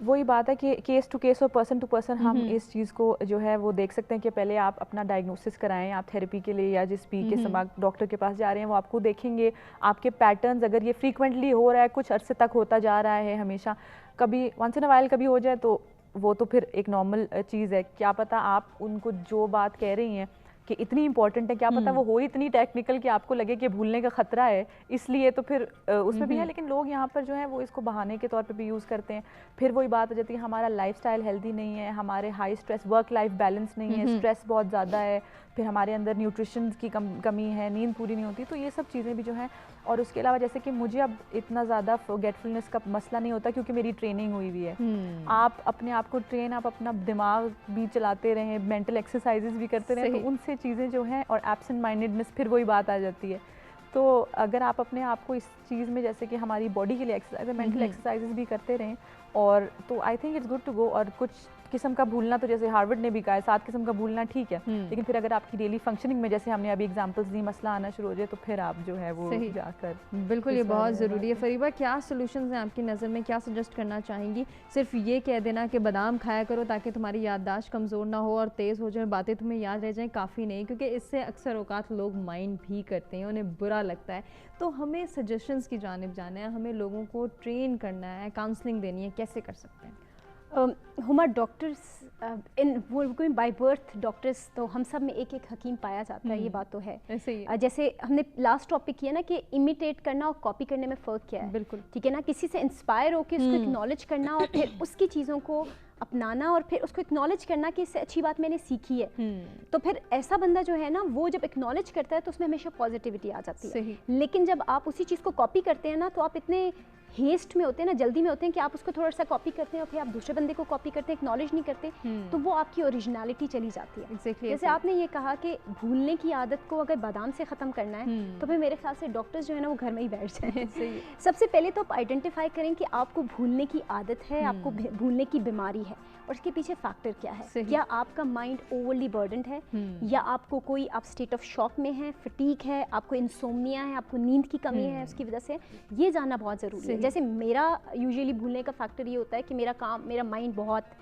وہی بات ہے کہ کیس ٹو کیس اور پرسن ٹو پرسن ہم اس چیز کو جو ہے وہ دیکھ سکتے ہیں کہ پہلے آپ اپنا ڈائگنوسس کرائیں, آپ تھیراپی کے لیے یا جس بھی قسم آپ ڈاکٹر کے پاس جا رہے ہیں وہ آپ کو دیکھیں گے, آپ کے پیٹرنز اگر یہ فریکوینٹلی ہو رہا ہے, کچھ عرصے تک ہوتا جا رہا ہے ہمیشہ, کبھی ونس ان اے وائل کبھی ہو جائے تو وہ تو پھر ایک نارمل چیز ہے. کیا پتہ آپ ان کو جو بات کہہ رہی ہیں کہ اتنی امپورٹنٹ ہے, کیا پتہ وہ ہو اتنی ٹیکنیکل کہ آپ کو لگے کہ بھولنے کا خطرہ ہے, اس لیے تو پھر اس میں بھی ہے. لیکن لوگ یہاں پر جو ہے وہ اس کو بہانے کے طور پہ بھی یوز کرتے ہیں. پھر وہی بات ہو جاتی ہے ہمارا لائف سٹائل ہیلدی نہیں ہے, ہمارے high stress work life balance نہیں ہے, اسٹریس بہت زیادہ ہے, پھر ہمارے اندر نیوٹریشن کی کمی ہے, نیند پوری نہیں ہوتی. تو یہ سب چیزیں بھی جو ہیں, اور اس کے علاوہ جیسے کہ مجھے اب اتنا زیادہ فورگیٹفلنس کا مسئلہ نہیں ہوتا کیونکہ میری ٹریننگ ہوئی ہوئی ہے. آپ اپنے آپ کو ٹرین, آپ اپنا دماغ بھی چلاتے رہیں, مینٹل ایکسرسائزز بھی کرتے رہیں, تو ان سے چیزیں جو ہیں, اور ایبسنٹ مائنڈنس پھر وہی بات آ جاتی ہے. تو اگر آپ اپنے آپ کو اس چیز میں, جیسے کہ ہماری باڈی کے لیے ایکسرسائز ہے, مینٹل ایکسرسائزز بھی کرتے رہیں, اور تو I think it's good to go. اور کچھ قسم کا بھولنا تو جیسے ہارورڈ نے بھی کہا ہے 7 قسم کا بھولنا ٹھیک ہے, لیکن پھر اگر آپ کی ڈیلی فنکشننگ میں جیسے ہم نے ابھی ایگزامپلس دی مسئلہ آنا شروع ہو جائے تو پھر آپ جو ہے وہ جا کر بالکل, یہ بہت ضروری ہے. فریبہ کیا سولوشنز ہیں آپ کی نظر میں, کیا سجیسٹ کرنا چاہیں گی؟ صرف یہ کہہ دینا کہ بادام کھایا کرو تاکہ تمہاری یادداشت کمزور نہ ہو اور تیز ہو جائے, باتیں تمہیں یاد رہ جائیں, کافی نہیں, کیونکہ اس سے اکثر اوقات لوگ مائنڈ بھی کرتے ہیں, انہیں برا لگتا ہے. تو ہمیں سجیشنز کی جانب جانا ہے, ہمیں لوگوں کو ٹرین کرنا ہے, کاؤنسلنگ دینی ہے, کیسے کر سکتے ہیں؟ ہما ڈاکٹرس وہ بائی برتھ ڈاکٹرس, تو ہم سب میں ایک ایک حکیم پایا جاتا ہے, یہ بات تو ہے. جیسے ہم نے لاسٹ ٹاپک کیا نا کہ امیٹیٹ کرنا اور کاپی کرنے میں فرق کیا ہے. بالکل ٹھیک ہے نا, کسی سے انسپائر ہو کے اس کو اکنالج کرنا اور پھر اس کی چیزوں کو اپنانا اور پھر اس کو اکنالج کرنا کہ اس سے اچھی بات میں نے سیکھی ہے. تو پھر ایسا بندہ جو ہے نا وہ جب اکنالج کرتا ہے تو اس میں ہمیشہ پازیٹیوٹی آ جاتی ہے. لیکن جب آپ اسی چیز کو کاپی کرتے ہیں نا تو آپ اتنے ہیسٹ میں ہوتے ہیں نا, جلدی میں ہوتے ہیں کہ آپ اس کو تھوڑا سا کاپی کرتے ہیں اور پھر آپ دوسرے بندے کو کاپی کرتے ہیں, اکنالج نہیں کرتے, تو وہ آپ کی اوریجنلٹی چلی جاتی ہے. جیسے آپ نے یہ کہا کہ بھولنے کی عادت کو اگر بادام سے ختم کرنا ہے تو پھر میرے خیال سے ڈاکٹرز جو ہے نا وہ گھر میں ہی بیٹھ جائیں. سب سے پہلے تو آپ آئیڈینٹیفائی کریں کہ آپ کو بھولنے کی عادت ہے, آپ کو بھولنے کی بیماری ہے, اور اس کے پیچھے فیکٹر کیا ہے. کیا آپ کا مائنڈ اوورلی برڈنڈ ہے, یا آپ کو کوئی آپ اسٹیٹ آف شاک میں ہے, فٹیگ ہے, آپ کو انسومنیا ہے, آپ کو نیند کی کمی ہے, اس کی وجہ سے یہ جاننا بہت ضروری ہے. جیسے میرا یوزلی بھولنے کا فیکٹر یہ ہوتا ہے کہ میرا مائنڈ بہت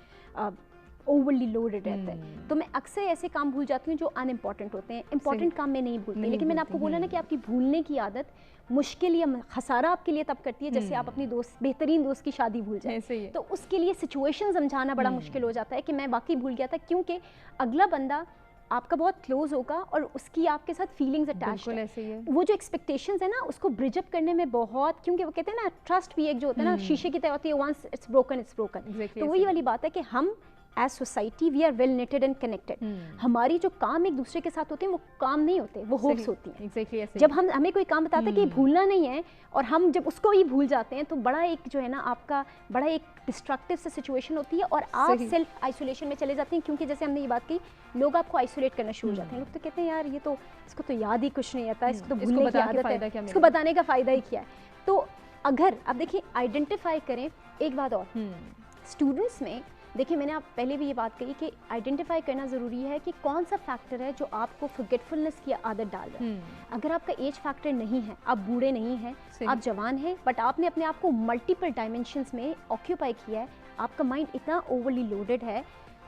اوورلی لوڈڈ رہتا ہے, تو میں اکثر ایسے کام بھول جاتی ہوں جو ان امپورٹنٹ ہوتے ہیں. امپورٹنٹ کام میں نہیں بھولتی, لیکن میں نے آپ کو بولا نا کہ آپ کی بھولنے کی عادت مشکل یا خسارہ آپ کے لیے تب کرتی ہے جیسے آپ اپنی بہترین دوست کی شادی بھول جائیں. تو اس کے لیے سچویشن سمجھانا بڑا مشکل ہو جاتا ہے کہ میں واقعی بھول گیا تھا, کیونکہ اگلا بندہ آپ کا بہت کلوز ہوگا اور اس کی آپ کے ساتھ فیلنگز اٹیچڈ ہیں. وہ جو ایکسپیکٹیشنز ہیں نا اس کو برج اپ کرنے میں بہت, کیونکہ وہ کہتے ہیں نا ٹرسٹ بھی ایک جو ہوتا ہے نا شیشے کی طرح ہوتی ہے, once it's broken it's broken. تو وہی والی بات ہے کہ ہم as society we are well knitted and connected. ہماری جو کام ایک دوسرے کے ساتھ ہوتے ہیں وہ کام نہیں ہوتے, وہ ہوپس ہوتی ہیں. جب ہمیں کوئی کام بتاتا ہے کہ بھولنا نہیں ہے اور ہم جب اس کو ہی بھول جاتے ہیں تو بڑا ایک جو ہے نا آپ کا بڑا ایک ڈسٹرکٹیو سے سچویشن ہوتی ہے, اور آپ سیلف آئسولیشن میں چلے جاتے ہیں. کیونکہ جیسے ہم نے یہ بات کی, لوگ آپ کو آئسولیٹ کرنا شروع ہو جاتے ہیں. لوگ تو کہتے ہیں یار یہ تو اس کو تو یاد ہی کچھ نہیں آتا, اس کو تو بھولنے کی عادت ہے, اس کو بتانے کا فائدہ ہی کیا ہے. تو اگر آپ دیکھیں آئیڈینٹیفائی کریں. ایک بات اور, اسٹوڈنٹس میں دیکھیں میں نے آپ پہلے بھی یہ بات کہی کہ آئیڈینٹیفائی کرنا ضروری ہے کہ کون سا فیکٹر ہے جو آپ کو فرگیٹفلنس کی عادت ڈال رہا ہے. اگر آپ کا ایج فیکٹر نہیں ہے, آپ بوڑھے نہیں ہیں, آپ جوان ہیں, بٹ آپ نے اپنے آپ کو ملٹیپل ڈائمینشنس میں آکیوپائی کیا ہے, آپ کا مائنڈ اتنا اوورلی لوڈڈ ہے,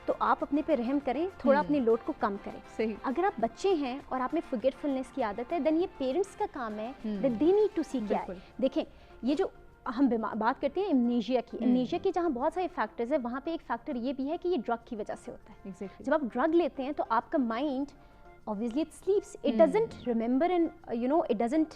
تو آپ اپنے پہ رحم کریں, تھوڑا اپنے لوڈ کو کم کریں. اگر آپ بچے ہیں اور آپ میں فرگیٹفلنس کی عادت ہے, دین یہ پیرنٹس کا کام ہے, دین دے نیڈ ٹو سی کیا ہے. دیکھیں یہ جو ہم بات کرتے ہیں امنیشیا کی, امنیشیا کی جہاں بہت سارے فیکٹرز ہیں, وہاں پہ ایک فیکٹر یہ بھی ہے کہ یہ ڈرگ کی وجہ سے ہوتا ہے. جب آپ ڈرگ لیتے ہیں تو آپ کا mind obviously it sleeps, it doesn't remember and you know it doesn't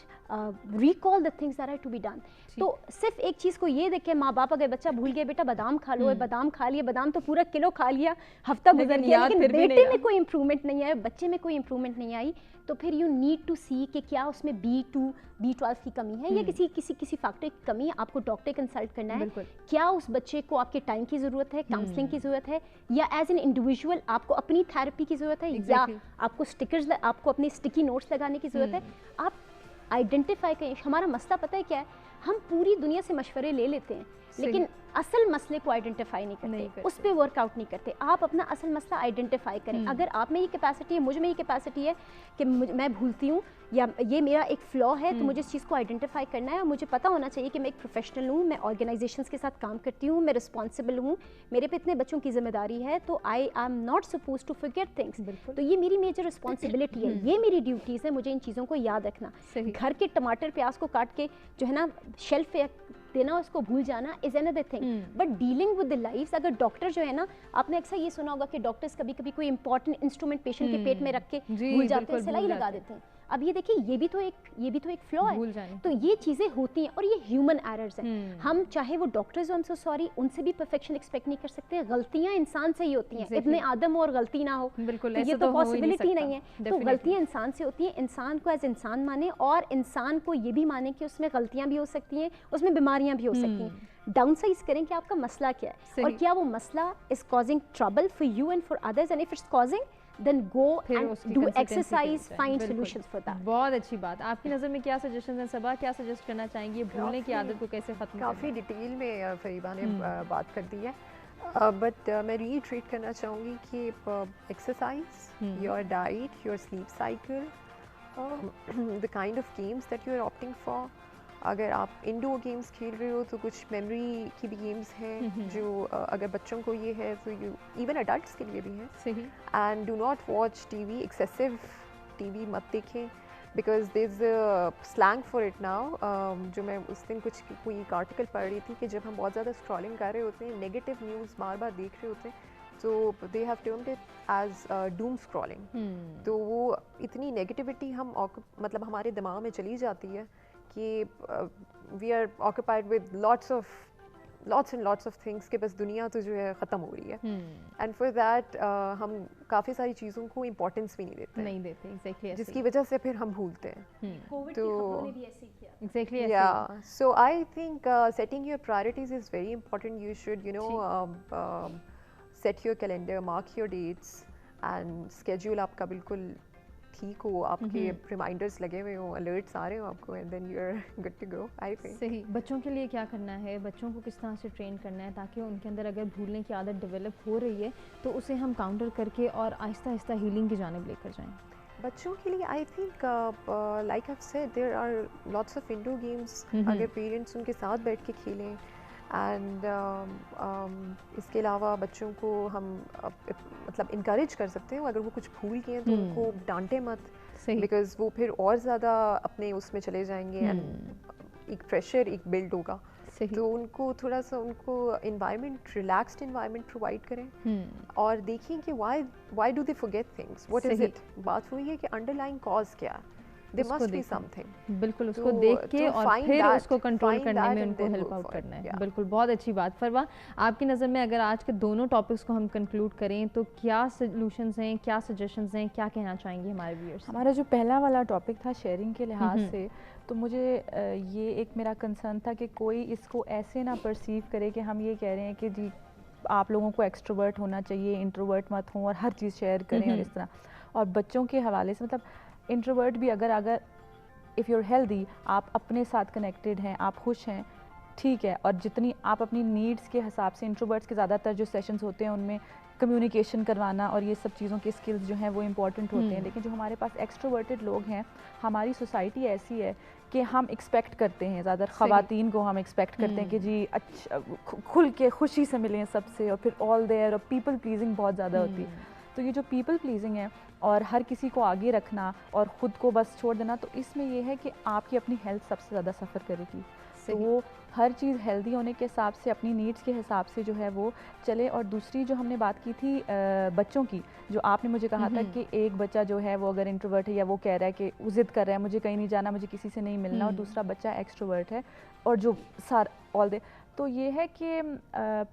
recall the things that are to be done. تو صرف ایک چیز کو یہ دیکھ کے ماں باپ اگر بچہ بھول گیا بیٹا بادام کھا لو, بادام کھا لیا, بادام تو پورا کلو کھا لیا, ہفتہ گزر گیا, لیکن بیٹے میں کوئی امپرومنٹ نہیں آیا, بچے میں کوئی امپرومنٹ نہیں آئی, تو پھر یو نیڈ ٹو سی کہ کیا اس میں B2 B12 کی کمی ہے یا کسی فیکٹر کی کمی ہے. آپ کو ڈاکٹر کنسلٹ کرنا ہے. کیا اس بچے کو آپ کے ٹائم کی ضرورت ہے, کاؤنسلنگ کی ضرورت ہے, یا ایز این انڈیویجول آپ کو اپنی تھیراپی کی ضرورت ہے, یا آپ کو اسٹکرز, آپ کو اپنے اسٹکی نوٹس لگانے کی ضرورت ہے. آپ آئیڈینٹیفائی کریں. ہمارا مسئلہ پتہ ہے کیا ہے, ہم پوری دنیا سے مشورے لے لیتے ہیں, لیکن اصل مسئلے کو آئیڈینٹیفائی نہیں کرتے, اس پہ ورک آؤٹ نہیں کرتے. آپ اپنا اصل مسئلہ آئیڈینٹیفائی کریں. اگر آپ میں یہ کیپیسٹی ہے, مجھ میں یہ کیپیسٹی ہے کہ میں بھولتی ہوں یا یہ میرا ایک فلا ہے, تو مجھے اس چیز کو آئیڈینٹیفائی کرنا ہے اور مجھے پتہ ہونا چاہیے کہ میں ایک پروفیشنل ہوں, میں آرگنائزیشنس کے ساتھ کام کرتی ہوں, میں رسپانسبل ہوں, میرے پہ اتنے بچوں کی ذمہ داری ہے, تو I am not suppose to forget things. تو یہ میری میجر رسپانسبلٹی ہے, یہ میری ڈیوٹیز ہے, مجھے ان چیزوں کو یاد رکھنا. گھر کے ٹماٹر پیاز کو کاٹ کے جو ہے نا شیلف پہ دینا, اس کو بھول جانا is another thing. But dealing with the lives, اگر ڈاکٹر جو ہے نا, آپ نے اکثر یہ سنا ہوگا کہ ڈاکٹرز کبھی کبھی کوئی امپورٹنٹ انسٹرومنٹ پیشنٹ کے پیٹ میں رکھ کے بھول جاتے ہیں, سلائی لگا دیتے ہیں. اب یہ دیکھیں, یہ بھی تو ایک فلا ہے. تو یہ چیزیں ہوتی ہیں اور یہ ہیومن ایررز ہیں. ہم چاہے وہ ڈاکٹرز, ہم سو سوری, ان سے بھی پرفیکشن ایکسپیکٹ نہیں کر سکتے. غلطیاں انسان سے ہی ہوتی ہیں. ابن آدم اور غلطی نہ ہو, یہ تو پاسبلٹی نہیں ہے. تو غلطیاں انسان سے ہوتی ہیں. انسان کو ایز انسان مانے, اور انسان کو یہ بھی مانے کہ اس میں غلطیاں بھی ہو سکتی ہیں, اس میں بیماریاں بھی ہو سکتی ہیں. ڈاؤن سائز کریں کہ آپ کا مسئلہ کیا ہے, اور کیا وہ مسئلہ is causing trouble for you and for others, and if it's causing then go and do exercise, find solutions for that. بہت اچھی بات. آپ کی نظر میں کیا سجیشنز ہیں صبا, کیا سجیسٹ کرنا چاہیں گے بھولنے کی عادت کو کیسے ختم کرنا؟ کافی ڈیٹیل میں فریبہ نے بات کر دی ہے, بٹ میں ریٹریٹ کرنا چاہوں گی کہ exercise, your diet, your sleep cycle, the kind of games that you are opting for. اگر آپ انڈور گیمز کھیل رہے ہو تو کچھ میموری کی بھی گیمز ہیں جو اگر بچوں کو یہ ہے تو ایون اڈلٹس کے لیے بھی ہیں. صحیح. And do not watch T V, excessive T V مت دیکھیں, because there is a slang for it now. جو میں اس دن کوئی ایک آرٹیکل پڑھ رہی تھی کہ جب ہم بہت زیادہ اسکرولنگ کر رہے ہوتے ہیں, نیگیٹو نیوز بار بار دیکھ رہے ہوتے ہیں, تو they have termed it as doom scrolling. تو وہ اتنی نیگیٹیوٹی مطلب ہمارے دماغ میں چلی جاتی ہے کہ we are occupied with lots and lots of things کہ بس دنیا تو جو ہے ختم ہو رہی ہے. اینڈ فار دیٹ ہم کافی ساری چیزوں کو امپورٹینس بھی نہیں دیتے, جس کی وجہ سے پھر ہم بھولتے ہیں. تو so I think setting your priorities is very important. You should set your calendar, mark your dates, and schedule آپ کا بالکل ٹھیک ہو, آپ کے ریمائنڈرز لگے ہوئے ہوں, الرٹس آ رہے ہوں آپ کو, and then you are good to go. I think صحیح. بچوں کے لیے کیا کرنا ہے, بچوں کو کس طرح سے ٹرین کرنا ہے تاکہ ان کے اندر اگر بھولنے کی عادت ڈیولپ ہو رہی ہے تو اسے ہم کاؤنٹر کر کے اور آہستہ آہستہ ہیلنگ کی جانب لے کر جائیں؟ بچوں کے لیے I think like I said there are lots of indoor games, اگر پیرنٹس ان کے ساتھ بیٹھ کے کھیلیں. اینڈ اس کے علاوہ بچوں کو ہم مطلب انکریج کر سکتے ہیں, اگر وہ کچھ بھول گئے ہیں تو ان کو ڈانٹے مت, بیکاز وہ پھر اور زیادہ اپنے اس میں چلے جائیں گے, اینڈ ایک پریشر ایک بلڈ ہوگا. تو ان کو تھوڑا سا ان کو انوائرمنٹ, ریلیکسڈ انوائرمنٹ پرووائڈ کریں, اور دیکھیں کہ why do they forget things, what is it. بات وہی ہے کہ انڈر لائن کاز کیا ہے, there must be something. بالکل اس کو دیکھ کے اور پھر اس کو کنٹرول کرنے میں ان کو ہیلپ آؤٹ کرنا ہے. بالکل, بہت اچھی بات. فروا, آپ کی نظر میں اگر آج کے دونوں ٹاپکس کو ہم کنکلوڈ کریں تو کیا سولوشنز ہیں, کیا سجیشنز ہیں, کیا کہنا چاہیں گے ہمارے ویورز؟ ہمارا جو پہلا والا ٹاپک تھا شیئرنگ کے لحاظ سے, تو مجھے یہ ایک میرا کنسرن تھا کہ کوئی اس کو ایسے نہ پرسیو کرے کہ ہم یہ کہہ رہے ہیں کہ جی آپ لوگوں کو ایکسٹروورٹ ہونا چاہیے, انٹروورٹ مت ہوں اور ہر چیز شیئر کریں اور اس طرح. اور بچوں کے حوالے سے مطلب انٹروورٹ بھی اگر اف یو آر ہیلدی, آپ اپنے ساتھ کنیکٹیڈ ہیں, آپ خوش ہیں, ٹھیک ہے, اور جتنی آپ اپنی نیڈس کے حساب سے, انٹروورٹس کے زیادہ تر جو سیشنز ہوتے ہیں ان میں کمیونیکیشن کروانا اور یہ سب چیزوں کے اسکلز جو ہیں وہ امپورٹنٹ ہوتے ہیں. لیکن جو ہمارے پاس ایکسٹروورٹڈ لوگ ہیں, ہماری سوسائٹی ایسی ہے کہ ہم ایکسپیکٹ کرتے ہیں, زیادہ خواتین کو ہم ایکسپیکٹ کرتے ہیں کہ جی اچھا کھل کے خوشی سے ملیں سب سے, اور پھر آل دیئر, اور پیپل پلیزنگ بہت زیادہ ہوتی ہے. تو یہ جو پیپل پلیزنگ ہے اور ہر کسی کو آگے رکھنا اور خود کو بس چھوڑ دینا, تو اس میں یہ ہے کہ آپ کی اپنی ہیلتھ سب سے زیادہ سفر کرے گی. تو وہ ہر چیز ہیلدی ہونے کے حساب سے, اپنی نیڈس کے حساب سے جو ہے وہ چلے. اور دوسری جو ہم نے بات کی تھی بچوں کی, جو آپ نے مجھے کہا تھا کہ ایک بچہ جو ہے وہ اگر انٹروورٹ ہے یا وہ کہہ رہا ہے کہ ضد کر رہا ہے مجھے کہیں نہیں جانا, مجھے کسی سے نہیں ملنا, اور دوسرا بچہ ایکسٹروورٹ ہے اور جو آل دے, تو یہ ہے کہ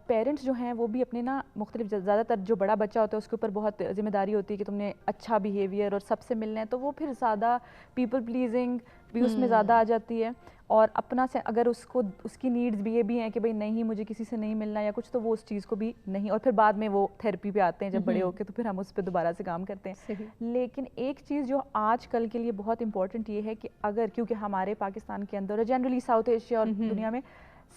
پیرنٹس جو ہیں وہ بھی اپنے نا مختلف, زیادہ تر جو بڑا بچہ ہوتا ہے اس کے اوپر بہت ذمہ داری ہوتی ہے کہ تم نے اچھا بیہیویئر اور سب سے ملنا ہے, تو وہ پھر زیادہ پیپل پلیزنگ بھی اس میں زیادہ آ جاتی ہے. اور اپنا سے اگر اس کی نیڈز بھی یہ بھی ہیں کہ بھائی نہیں مجھے کسی سے نہیں ملنا یا کچھ, تو وہ اس چیز کو بھی نہیں, اور پھر بعد میں وہ تھیراپی پہ آتے ہیں جب بڑے ہو کے, تو پھر ہم اس پہ دوبارہ سے کام کرتے ہیں. لیکن ایک چیز جو آج کل کے لیے بہت امپورٹنٹ یہ ہے کہ اگر, کیونکہ ہمارے پاکستان کے اندر اور جنرلی ساؤتھ ایشیا اور دنیا میں